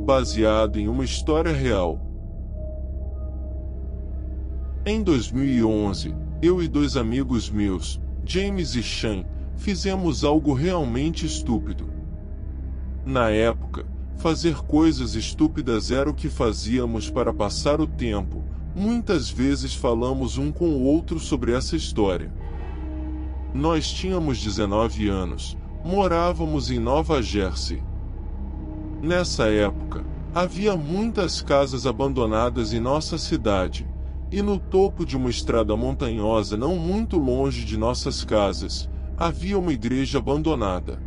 baseado em uma história real. Em 2011, eu e dois amigos meus, James e Sean, fizemos algo realmente estúpido. Na época, fazer coisas estúpidas era o que fazíamos para passar o tempo. Muitas vezes falamos um com o outro sobre essa história. Nós tínhamos 19 anos, morávamos em Nova Jersey. Nessa época, havia muitas casas abandonadas em nossa cidade, e no topo de uma estrada montanhosa não muito longe de nossas casas, havia uma igreja abandonada.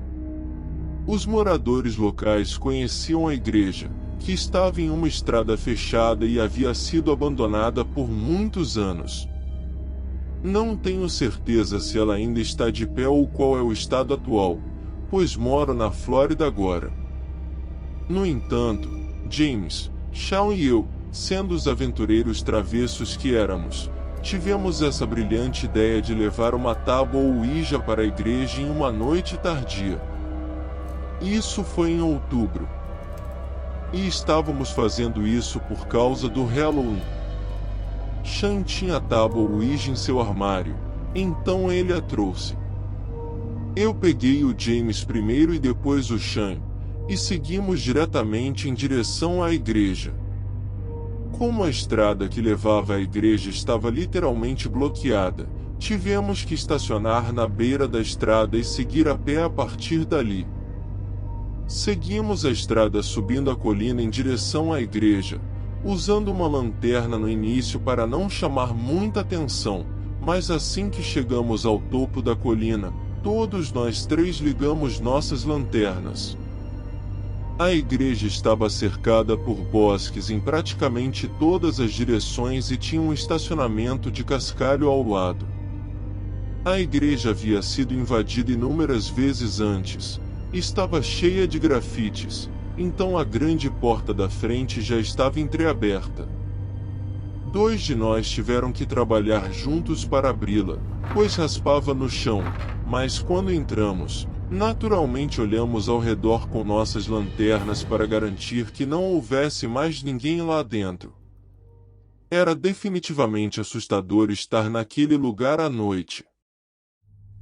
Os moradores locais conheciam a igreja, que estava em uma estrada fechada e havia sido abandonada por muitos anos. Não tenho certeza se ela ainda está de pé ou qual é o estado atual, pois moro na Flórida agora. No entanto, James, Sean e eu, sendo os aventureiros travessos que éramos, tivemos essa brilhante ideia de levar uma tábua Ouija para a igreja em uma noite tardia. Isso foi em outubro. E estávamos fazendo isso por causa do Halloween. Sean tinha a tábua Ouija em seu armário, então ele a trouxe. Eu peguei o James primeiro e depois o Sean, e seguimos diretamente em direção à igreja. Como a estrada que levava à igreja estava literalmente bloqueada, tivemos que estacionar na beira da estrada e seguir a pé a partir dali. Seguimos a estrada subindo a colina em direção à igreja, usando uma lanterna no início para não chamar muita atenção, mas assim que chegamos ao topo da colina, todos nós três ligamos nossas lanternas. A igreja estava cercada por bosques em praticamente todas as direções e tinha um estacionamento de cascalho ao lado. A igreja havia sido invadida inúmeras vezes antes, estava cheia de grafites, então a grande porta da frente já estava entreaberta. Dois de nós tiveram que trabalhar juntos para abri-la, pois raspava no chão, mas quando entramos, naturalmente olhamos ao redor com nossas lanternas para garantir que não houvesse mais ninguém lá dentro. Era definitivamente assustador estar naquele lugar à noite.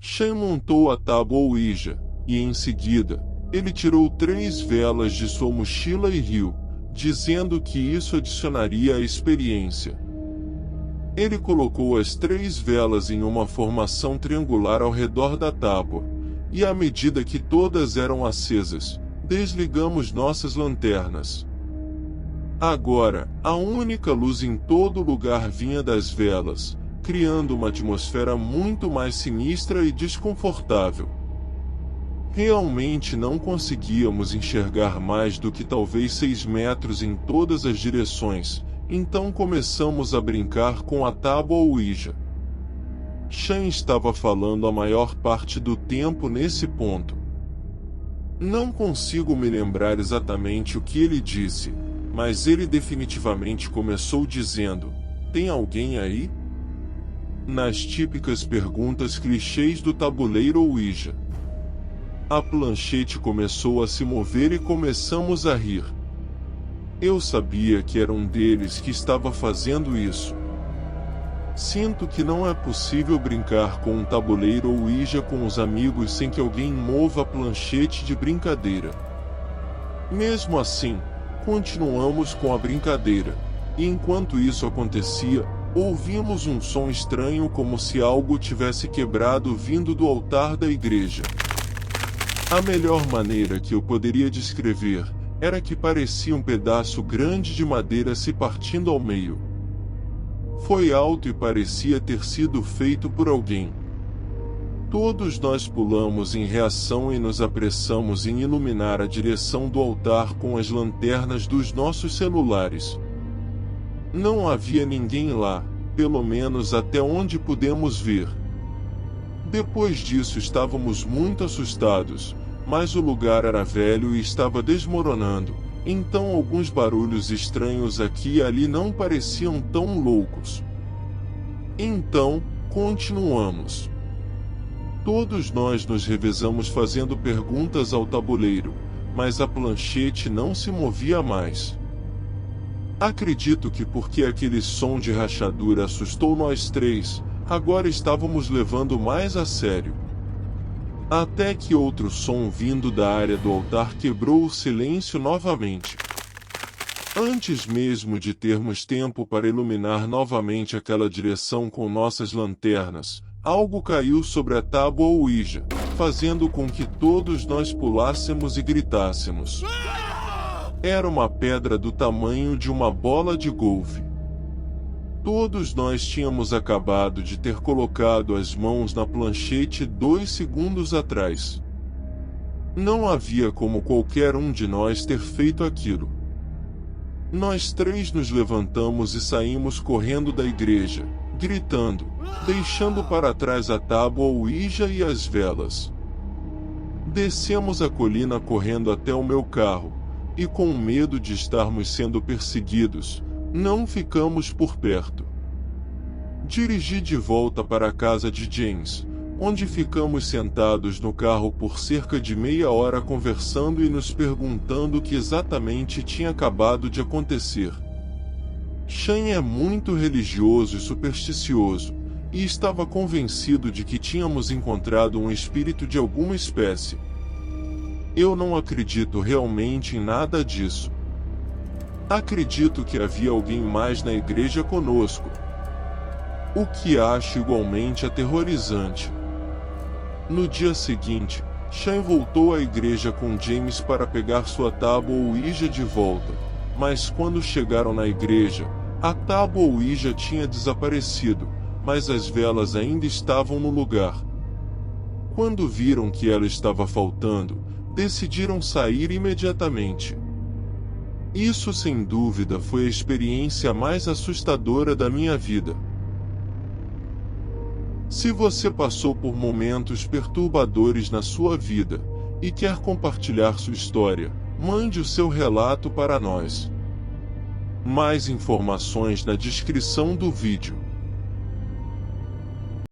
Sean montou a tábua Ouija, e em seguida, ele tirou 3 velas de sua mochila e riu, dizendo que isso adicionaria à experiência. Ele colocou as 3 velas em uma formação triangular ao redor da tábua, e à medida que todas eram acesas, desligamos nossas lanternas. Agora, a única luz em todo lugar vinha das velas, criando uma atmosfera muito mais sinistra e desconfortável. Realmente não conseguíamos enxergar mais do que talvez 6 metros em todas as direções, então começamos a brincar com a tábua Ouija. Sean estava falando a maior parte do tempo nesse ponto. Não consigo me lembrar exatamente o que ele disse, mas ele definitivamente começou dizendo: "Tem alguém aí?" Nas típicas perguntas clichês do tabuleiro Ouija. A planchete começou a se mover e começamos a rir. Eu sabia que era um deles que estava fazendo isso. Sinto que não é possível brincar com um tabuleiro Ouija com os amigos sem que alguém mova a planchete de brincadeira. Mesmo assim, continuamos com a brincadeira, e enquanto isso acontecia, ouvimos um som estranho como se algo tivesse quebrado vindo do altar da igreja. A melhor maneira que eu poderia descrever era que parecia um pedaço grande de madeira se partindo ao meio. Foi alto e parecia ter sido feito por alguém. Todos nós pulamos em reação e nos apressamos em iluminar a direção do altar com as lanternas dos nossos celulares. Não havia ninguém lá, pelo menos até onde pudemos ver. Depois disso estávamos muito assustados, mas o lugar era velho e estava desmoronando, então alguns barulhos estranhos aqui e ali não pareciam tão loucos. Então, continuamos. Todos nós nos revezamos fazendo perguntas ao tabuleiro, mas a planchete não se movia mais. Acredito que porque aquele som de rachadura assustou nós três, agora estávamos levando mais a sério. Até que outro som vindo da área do altar quebrou o silêncio novamente. Antes mesmo de termos tempo para iluminar novamente aquela direção com nossas lanternas, algo caiu sobre a tábua Ouija, fazendo com que todos nós pulássemos e gritássemos. Era uma pedra do tamanho de uma bola de golfe. Todos nós tínhamos acabado de ter colocado as mãos na planchete 2 segundos atrás. Não havia como qualquer um de nós ter feito aquilo. Nós três nos levantamos e saímos correndo da igreja, gritando, deixando para trás a tábua Ouija e as velas. Descemos a colina correndo até o meu carro, e com medo de estarmos sendo perseguidos, não ficamos por perto. Dirigi de volta para a casa de James, onde ficamos sentados no carro por cerca de meia hora conversando e nos perguntando o que exatamente tinha acabado de acontecer. Shane é muito religioso e supersticioso, e estava convencido de que tínhamos encontrado um espírito de alguma espécie. Eu não acredito realmente em nada disso. Acredito que havia alguém mais na igreja conosco, o que acho igualmente aterrorizante. No dia seguinte, Shane voltou à igreja com James para pegar sua tábua Ouija de volta, mas quando chegaram na igreja, a tábua Ouija tinha desaparecido, mas as velas ainda estavam no lugar. Quando viram que ela estava faltando, decidiram sair imediatamente. Isso sem dúvida foi a experiência mais assustadora da minha vida. Se você passou por momentos perturbadores na sua vida, e quer compartilhar sua história, mande o seu relato para nós. Mais informações na descrição do vídeo.